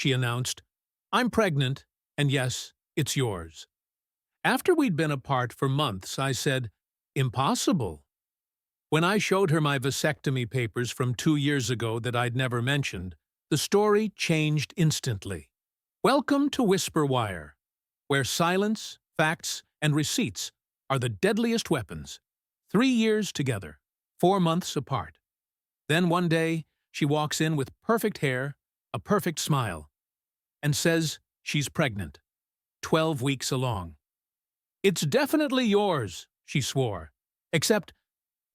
she announced. "I'm pregnant, and yes, it's yours." After we'd been apart for months, I said, "Impossible." When I showed her my vasectomy papers from 2 years ago that I'd never mentioned, the story changed instantly. Welcome to Whisper Wire, where silence, facts, and receipts are the deadliest weapons. 3 years together, 4 months apart. Then one day, she walks in with perfect hair, a perfect smile, and says she's pregnant, 12 weeks along. "It's definitely yours," she swore, except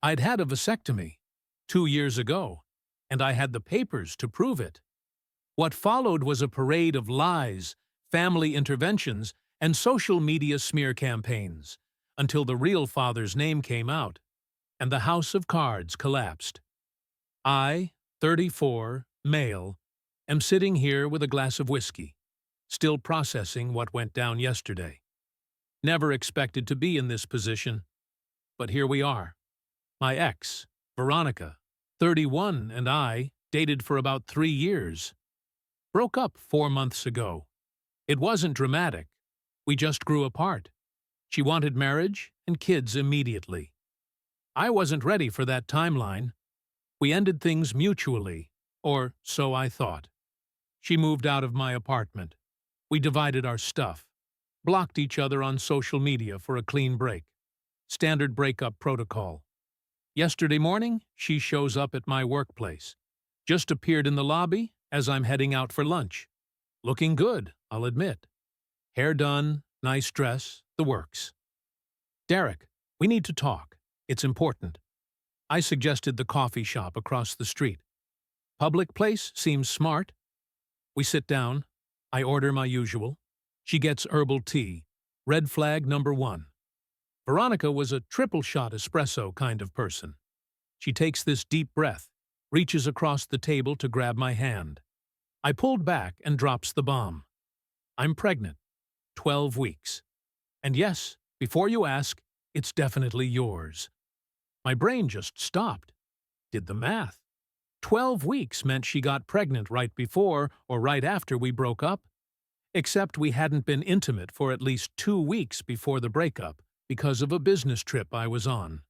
I'd had a vasectomy 2 years ago, and I had the papers to prove it. What followed was a parade of lies, family interventions, and social media smear campaigns, until the real father's name came out, and the house of cards collapsed. I, 34, male, am sitting here with a glass of whiskey, still processing what went down yesterday. Never expected to be in this position, but here we are. My ex, Veronica, 31, and I dated for about 3 years. Broke up 4 months ago. It wasn't dramatic. We just grew apart. She wanted marriage and kids immediately. I wasn't ready for that timeline. We ended things mutually, or so I thought. She moved out of my apartment. We divided our stuff, blocked each other on social media for a clean break. Standard breakup protocol. Yesterday morning, she shows up at my workplace. Just appeared in the lobby as I'm heading out for lunch. Looking good, I'll admit. Hair done, nice dress, the works. "Derek, we need to talk. It's important." I suggested the coffee shop across the street. Public place seems smart. We sit down. I order my usual. She gets herbal tea. Red flag number 1. Veronica was a triple-shot espresso kind of person. She takes this deep breath, reaches across the table to grab my hand. I pulled back and drops the bomb. "I'm pregnant. 12 weeks. And yes, before you ask, it's definitely yours." My brain just stopped. Did the math. 12 weeks meant she got pregnant right before or right after we broke up. Except we hadn't been intimate for at least 2 weeks before the breakup because of a business trip I was on.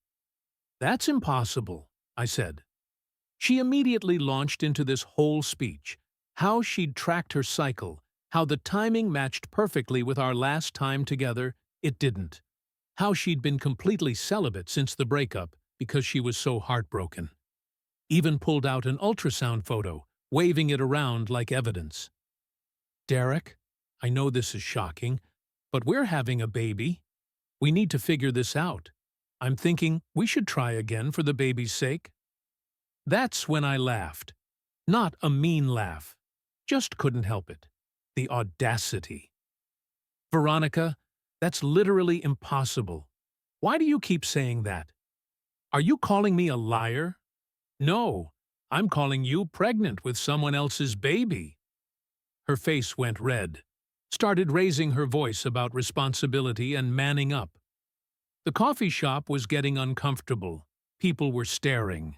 "That's impossible," I said. She immediately launched into this whole speech, how she'd tracked her cycle, how the timing matched perfectly with our last time together. It didn't. How she'd been completely celibate since the breakup because she was so heartbroken. Even pulled out an ultrasound photo, waving it around like evidence. "Derek, I know this is shocking, but we're having a baby. We need to figure this out. I'm thinking we should try again for the baby's sake." That's when I laughed. Not a mean laugh. Just couldn't help it. The audacity. "Veronica, that's literally impossible. Why do you keep saying that? Are you calling me a liar?" "No, I'm calling you pregnant with someone else's baby." Her face went red, started raising her voice about responsibility and manning up. The coffee shop was getting uncomfortable. People were staring.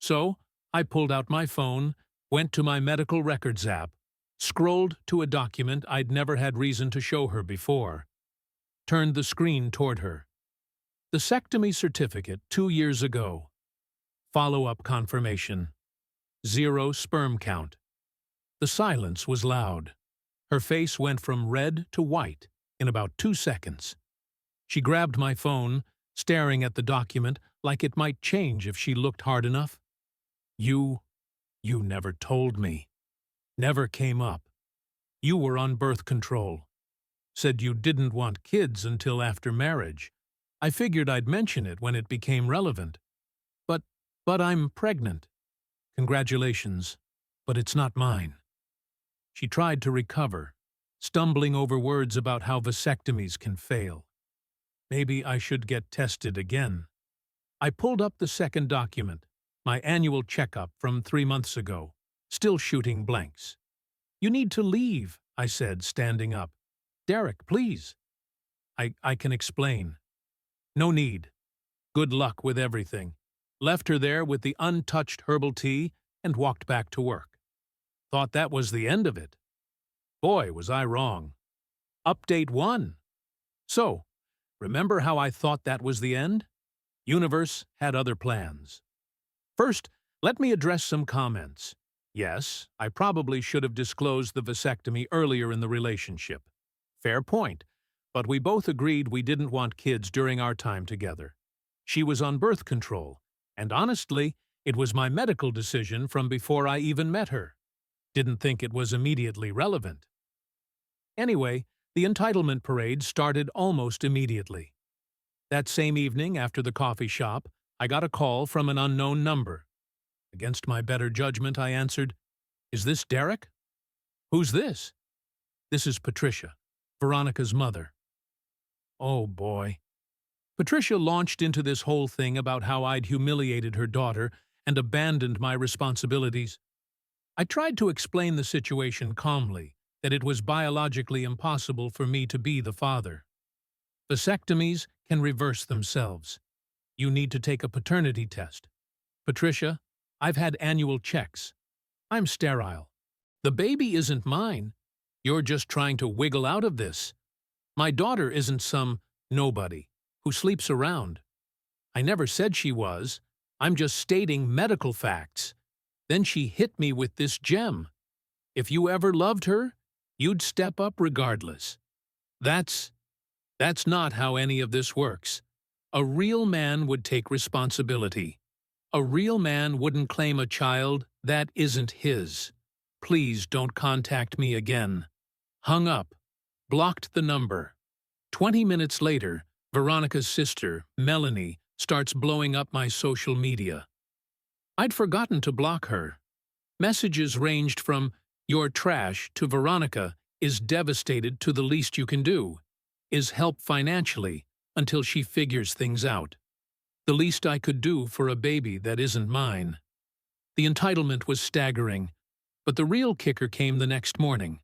So, I pulled out my phone, went to my medical records app, scrolled to a document I'd never had reason to show her before, turned the screen toward her. Vasectomy certificate 2 years ago. Follow-up confirmation. 0 sperm count. The silence was loud. Her face went from red to white in about 2 seconds. She grabbed my phone, staring at the document like it might change if she looked hard enough. You never told me. Never came up. You were on birth control. Said you didn't want kids until after marriage. I figured I'd mention it when it became relevant. But I'm pregnant. Congratulations, but it's not mine." She tried to recover, stumbling over words about how vasectomies can fail. Maybe I should get tested again. I pulled up the second document, my annual checkup from 3 months ago, still shooting blanks. "You need to leave," I said, standing up. "Derek, please." I can explain." "No need. Good luck with everything." Left her there with the untouched herbal tea and walked back to work. Thought that was the end of it. Boy, was I wrong. Update 1. So, remember how I thought that was the end? Universe had other plans. First, let me address some comments. Yes, I probably should have disclosed the vasectomy earlier in the relationship. Fair point, but we both agreed we didn't want kids during our time together. She was on birth control, and honestly, it was my medical decision from before I even met her. Didn't think it was immediately relevant. Anyway, the entitlement parade started almost immediately. That same evening, after the coffee shop, I got a call from an unknown number. Against my better judgment, I answered, "Is this Derek?" "Who's this?" "This is Patricia, Veronica's mother." Oh boy. Patricia launched into this whole thing about how I'd humiliated her daughter and abandoned my responsibilities. I tried to explain the situation calmly, that it was biologically impossible for me to be the father. Vasectomies can reverse themselves. You need to take a paternity test. Patricia, I've had annual checks. I'm sterile. The baby isn't mine. You're just trying to wiggle out of this. My daughter isn't some nobody who sleeps around. I never said she was. I'm just stating medical facts. Then she hit me with this gem. If you ever loved her, you'd step up regardless. That's not how any of this works. A real man would take responsibility. A real man wouldn't claim a child that isn't his. Please don't contact me again. Hung up. Blocked the number. 20 minutes later, Veronica's sister, Melanie, starts blowing up my social media. I'd forgotten to block her. Messages ranged from, "You're trash," to "Veronica is devastated to the least you can do," is help financially until she figures things out. The least I could do for a baby that isn't mine. The entitlement was staggering, but the real kicker came the next morning.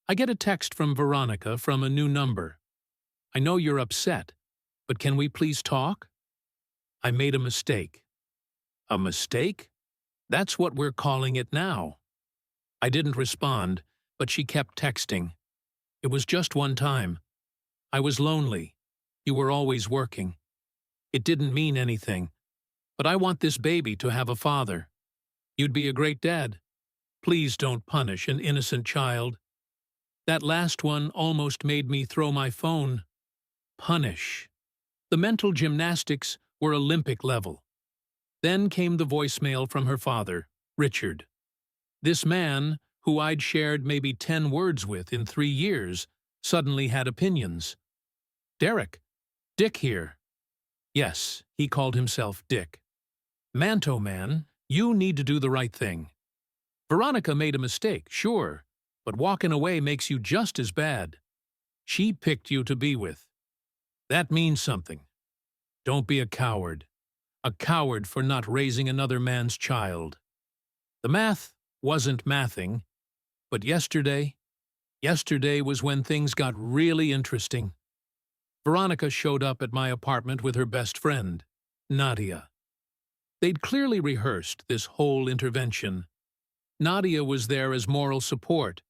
I get a text from Veronica from a new number. "I know you're upset, but can we please talk? I made a mistake." A mistake? That's what we're calling it now. I didn't respond, but she kept texting. "It was just one time. I was lonely. You were always working. It didn't mean anything. But I want this baby to have a father. You'd be a great dad. Please don't punish an innocent child." That last one almost made me throw my phone. Punish. The mental gymnastics were Olympic level. Then came the voicemail from her father, Richard. This man, who I'd shared maybe 10 words with in 3 years, suddenly had opinions. "Derek, Dick here." Yes, he called himself Dick. "Manto man, you need to do the right thing. Veronica made a mistake, sure, but walking away makes you just as bad. She picked you to be with. That means something. Don't be a coward. A coward for not raising another man's child." The math wasn't mathing, but yesterday was when things got really interesting. Veronica showed up at my apartment with her best friend, Nadia. They'd clearly rehearsed this whole intervention. Nadia was there as moral support,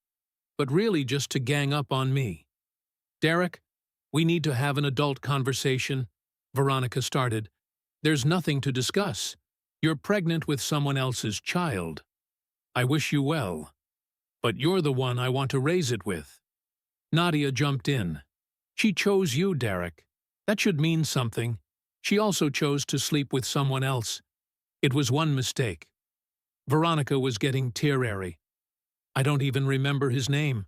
but really just to gang up on me. "Derek, we need to have an adult conversation," Veronica started. "There's nothing to discuss. You're pregnant with someone else's child. I wish you well, but you're the one I want to raise it with." Nadia jumped in. "She chose you, Derek. That should mean something. She also chose to sleep with someone else. It was one mistake." Veronica was getting teary. "I don't even remember his name."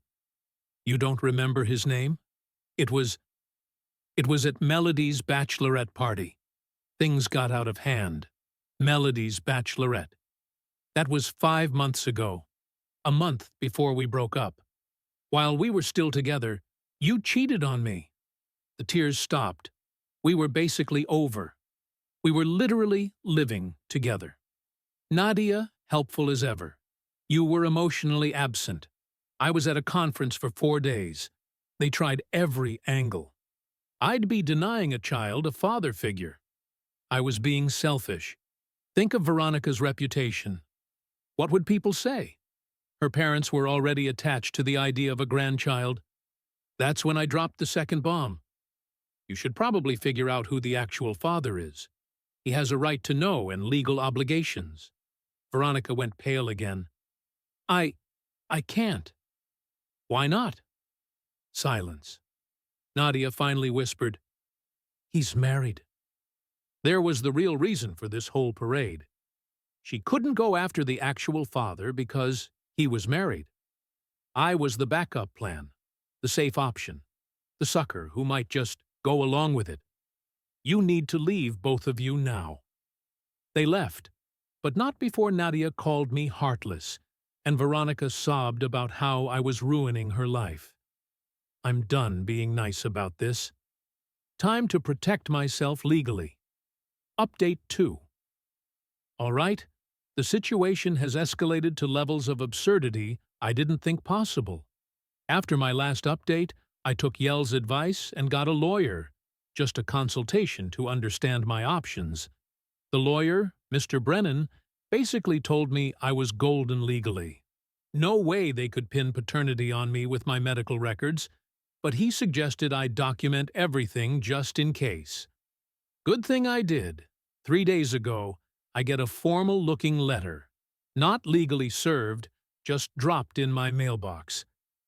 "You don't remember his name?" It was at Melody's bachelorette party. Things got out of hand. Melody's bachelorette. That was 5 months ago. A month before we broke up. While we were still together, you cheated on me. The tears stopped. We were basically over. We were literally living together. Nadia, helpful as ever. You were emotionally absent. I was at a conference for 4 days. They tried every angle. I'd be denying a child a father figure. I was being selfish. Think of Veronica's reputation. What would people say? Her parents were already attached to the idea of a grandchild. That's when I dropped the second bomb. You should probably figure out who the actual father is. He has a right to know and legal obligations. Veronica went pale again. I can't. Why not? Silence. Nadia finally whispered, He's married. There was the real reason for this whole parade. She couldn't go after the actual father because he was married. I was the backup plan, the safe option, the sucker who might just go along with it. You need to leave, both of you, now. They left, but not before Nadia called me heartless, and Veronica sobbed about how I was ruining her life. I'm done being nice about this. Time to protect myself legally. Update 2. All right, the situation has escalated to levels of absurdity I didn't think possible. After my last update, I took Yell's advice and got a lawyer, just a consultation to understand my options. The lawyer, Mr. Brennan, basically told me I was golden legally. No way they could pin paternity on me with my medical records, but he suggested I document everything just in case. Good thing I did. 3 days ago, I get a formal-looking letter. Not legally served, just dropped in my mailbox.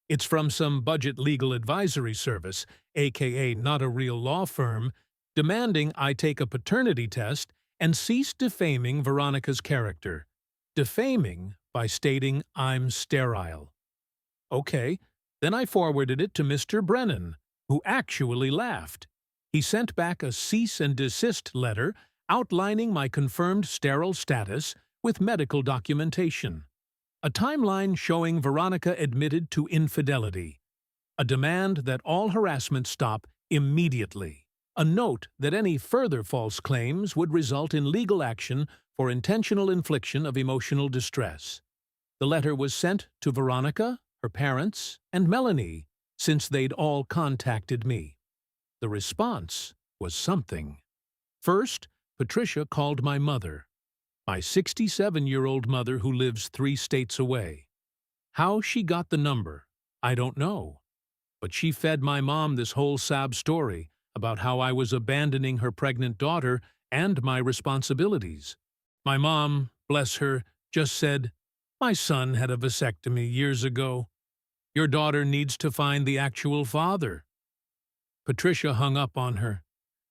It's from some budget legal advisory service, aka not a real law firm, demanding I take a paternity test and cease defaming Veronica's character. Defaming by stating I'm sterile. Okay, then I forwarded it to Mr. Brennan, who actually laughed. He sent back a cease and desist letter outlining my confirmed sterile status with medical documentation. A timeline showing Veronica admitted to infidelity. A demand that all harassment stop immediately. A note that any further false claims would result in legal action for intentional infliction of emotional distress. The letter was sent to Veronica, her parents, and Melanie, since they'd all contacted me. The response was something. First, Patricia called my mother, my 67-year-old mother who lives 3 states away. How she got the number, I don't know. But she fed my mom this whole sad story about how I was abandoning her pregnant daughter and my responsibilities. My mom, bless her, just said, "My son had a vasectomy years ago. Your daughter needs to find the actual father." Patricia hung up on her.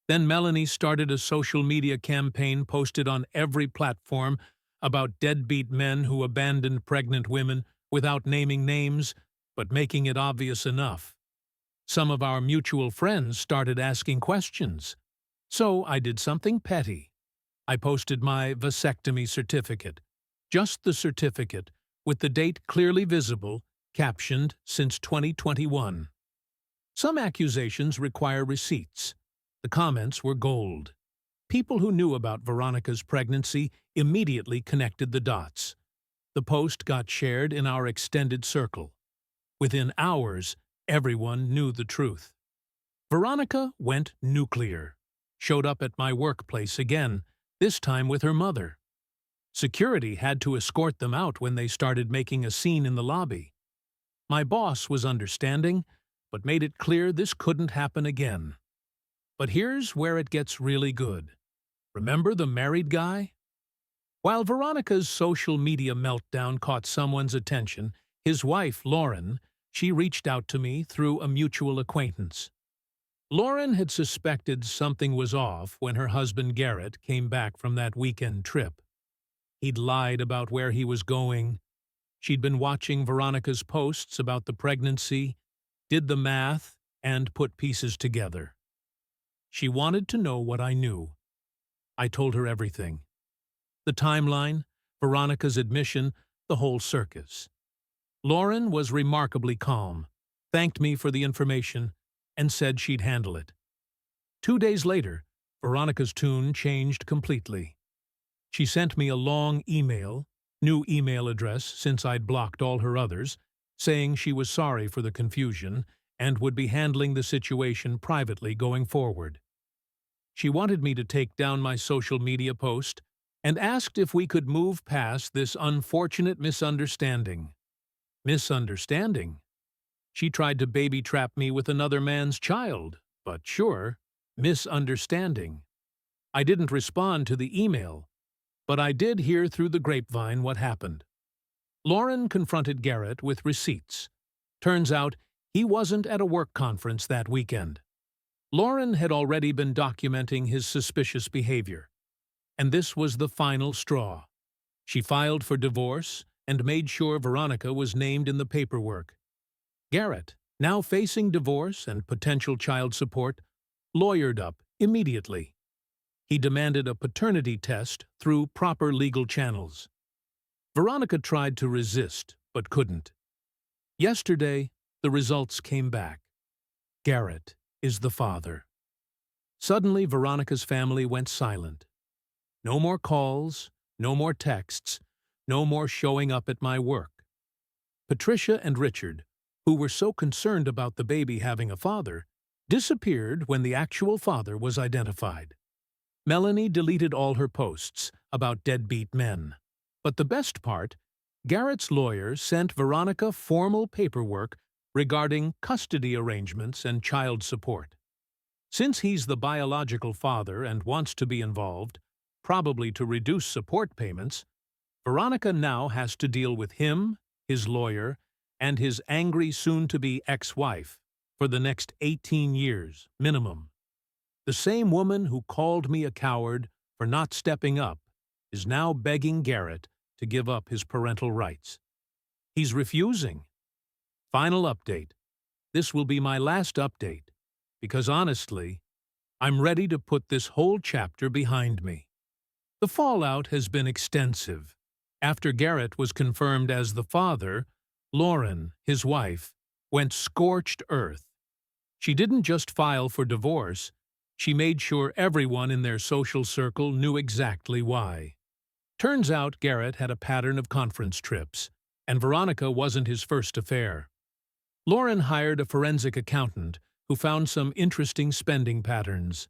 Then Melanie started a social media campaign posted on every platform about deadbeat men who abandoned pregnant women without naming names, but making it obvious enough. Some of our mutual friends started asking questions. So I did something petty. I posted my vasectomy certificate, just the certificate, with the date clearly visible, captioned since 2021. Some accusations require receipts. The comments were gold. People who knew about Veronica's pregnancy immediately connected the dots. The post got shared in our extended circle. Within hours, everyone knew the truth. Veronica went nuclear, showed up at my workplace again, this time with her mother. Security had to escort them out when they started making a scene in the lobby. My boss was understanding, but made it clear this couldn't happen again. But here's where it gets really good. Remember the married guy? While Veronica's social media meltdown caught someone's attention, his wife, Lauren, she reached out to me through a mutual acquaintance. Lauren had suspected something was off when her husband Garrett came back from that weekend trip. He'd lied about where he was going. She'd been watching Veronica's posts about the pregnancy, did the math, and put pieces together. She wanted to know what I knew. I told her everything. The timeline, Veronica's admission, the whole circus. Lauren was remarkably calm, thanked me for the information, and said she'd handle it. 2 days later, Veronica's tune changed completely. She sent me a long email, new email address since I'd blocked all her others, saying she was sorry for the confusion and would be handling the situation privately going forward. She wanted me to take down my social media post and asked if we could move past this unfortunate misunderstanding. Misunderstanding. She tried to baby trap me with another man's child, but sure, misunderstanding. I didn't respond to the email, but I did hear through the grapevine what happened. Lauren confronted Garrett with receipts. Turns out he wasn't at a work conference that weekend. Lauren had already been documenting his suspicious behavior, and this was the final straw. She filed for divorce and made sure Veronica was named in the paperwork. Garrett, now facing divorce and potential child support, lawyered up immediately. He demanded a paternity test through proper legal channels. Veronica tried to resist, but couldn't. Yesterday, the results came back. Garrett is the father. Suddenly, Veronica's family went silent. No more calls, no more texts, no more showing up at my work. Patricia and Richard, who were so concerned about the baby having a father, disappeared when the actual father was identified. Melanie deleted all her posts about deadbeat men. But the best part, Garrett's lawyer sent Veronica formal paperwork regarding custody arrangements and child support. Since he's the biological father and wants to be involved, probably to reduce support payments, Veronica now has to deal with him, his lawyer, and his angry soon-to-be ex-wife for the next 18 years, minimum. The same woman who called me a coward for not stepping up is now begging Garrett to give up his parental rights. He's refusing. Final update. This will be my last update, because honestly, I'm ready to put this whole chapter behind me. The fallout has been extensive. After Garrett was confirmed as the father, Lauren, his wife, went scorched earth. She didn't just file for divorce, she made sure everyone in their social circle knew exactly why. Turns out Garrett had a pattern of conference trips, and Veronica wasn't his first affair. Lauren hired a forensic accountant who found some interesting spending patterns.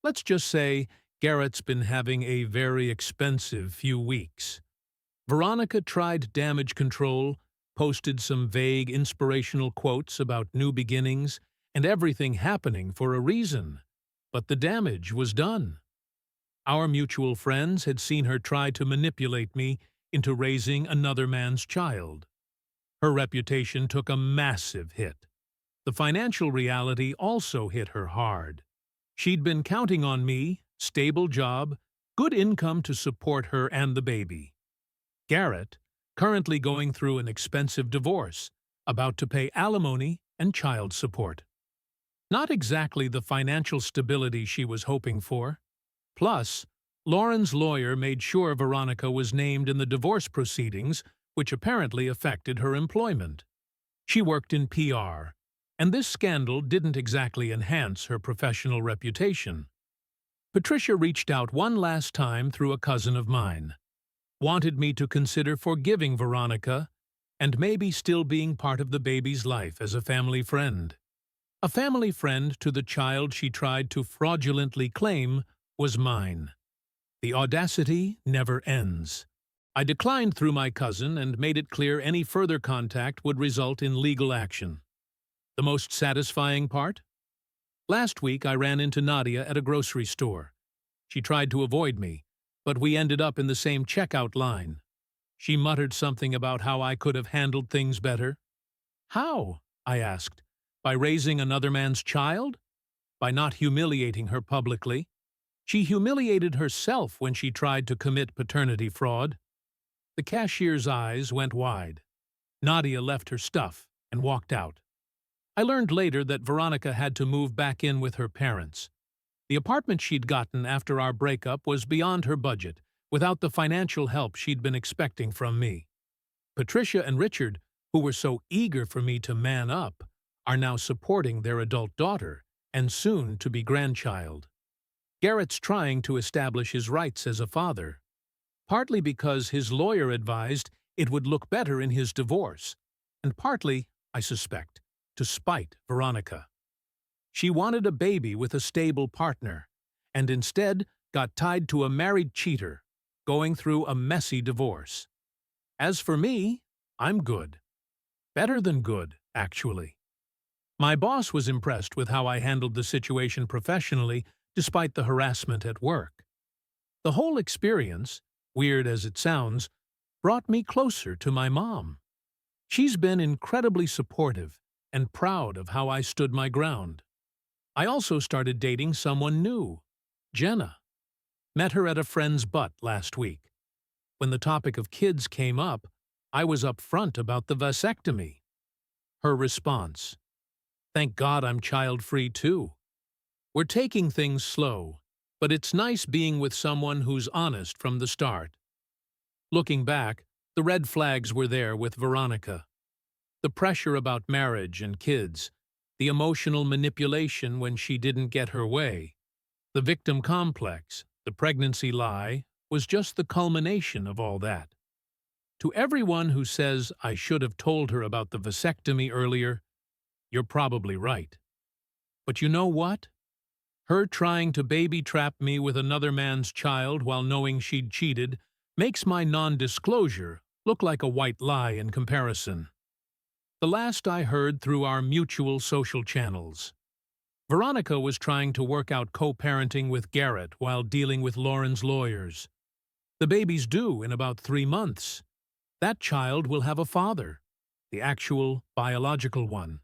Let's just say Garrett's been having a very expensive few weeks. Veronica tried damage control, posted some vague inspirational quotes about new beginnings and everything happening for a reason. But the damage was done. Our mutual friends had seen her try to manipulate me into raising another man's child. Her reputation took a massive hit. The financial reality also hit her hard. She'd been counting on me, stable job, good income to support her and the baby. Garrett, currently going through an expensive divorce, about to pay alimony and child support. Not exactly the financial stability she was hoping for. Plus, Lauren's lawyer made sure Veronica was named in the divorce proceedings, which apparently affected her employment. She worked in PR, and this scandal didn't exactly enhance her professional reputation. Patricia reached out one last time through a cousin of mine. Wanted me to consider forgiving Veronica and maybe still being part of the baby's life as a family friend. A family friend to the child she tried to fraudulently claim was mine. The audacity never ends. I declined through my cousin and made it clear any further contact would result in legal action. The most satisfying part? Last week I ran into Nadia at a grocery store. She tried to avoid me, but we ended up in the same checkout line. She muttered something about how I could have handled things better. How? I asked. By raising another man's child? By not humiliating her publicly? She humiliated herself when she tried to commit paternity fraud. The cashier's eyes went wide. Nadia left her stuff and walked out. I learned later that Veronica had to move back in with her parents. The apartment she'd gotten after our breakup was beyond her budget, without the financial help she'd been expecting from me. Patricia and Richard, who were so eager for me to man up, are now supporting their adult daughter and soon-to-be grandchild. Garrett's trying to establish his rights as a father, partly because his lawyer advised it would look better in his divorce, and partly, I suspect, to spite Veronica. She wanted a baby with a stable partner, and instead got tied to a married cheater, going through a messy divorce. As for me, I'm good. Better than good, actually. My boss was impressed with how I handled the situation professionally despite the harassment at work. The whole experience, weird as it sounds, brought me closer to my mom. She's been incredibly supportive and proud of how I stood my ground. I also started dating someone new, Jenna. Met her at a friend's butt last week. When the topic of kids came up, I was upfront about the vasectomy. Her response: "Thank God I'm child-free too. We're taking things slow, but it's nice being with someone who's honest from the start." Looking back, the red flags were there with Veronica. The pressure about marriage and kids, the emotional manipulation when she didn't get her way, the victim complex, the pregnancy lie, was just the culmination of all that. To everyone who says I should have told her about the vasectomy earlier, you're probably right. But you know what? Her trying to baby trap me with another man's child while knowing she'd cheated makes my non-disclosure look like a white lie in comparison. The last I heard through our mutual social channels, Veronica was trying to work out co-parenting with Garrett while dealing with Lauren's lawyers. The baby's due in about 3 months. That child will have a father, the actual biological one.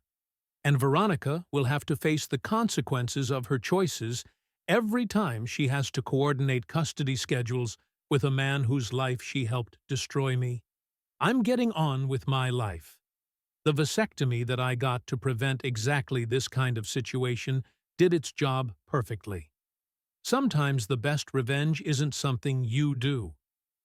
And Veronica will have to face the consequences of her choices every time she has to coordinate custody schedules with a man whose life she helped destroy me. I'm getting on with my life. The vasectomy that I got to prevent exactly this kind of situation did its job perfectly. Sometimes the best revenge isn't something you do.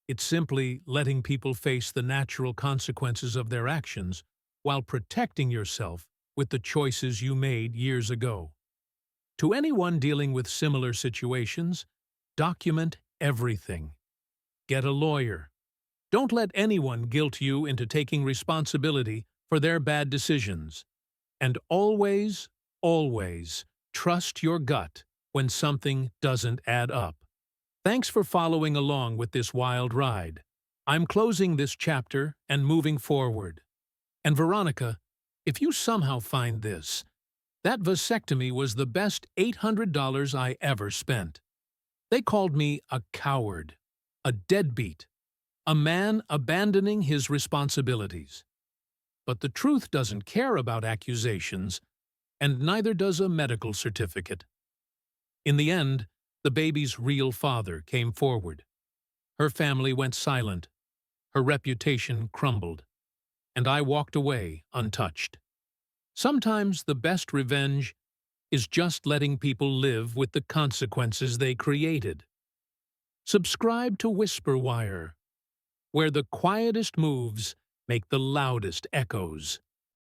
It's simply letting people face the natural consequences of their actions while protecting yourself with the choices you made years ago. To anyone dealing with similar situations, document everything. Get a lawyer. Don't let anyone guilt you into taking responsibility for their bad decisions. And always, always trust your gut when something doesn't add up. Thanks for following along with this wild ride. I'm closing this chapter and moving forward. And Veronica, if you somehow find this, that vasectomy was the best $800 I ever spent. They called me a coward, a deadbeat, a man abandoning his responsibilities. But the truth doesn't care about accusations, and neither does a medical certificate. In the end, the baby's real father came forward. Her family went silent. Her reputation crumbled. And I walked away untouched. Sometimes the best revenge is just letting people live with the consequences they created. Subscribe to Whisper Wire, where the quietest moves make the loudest echoes.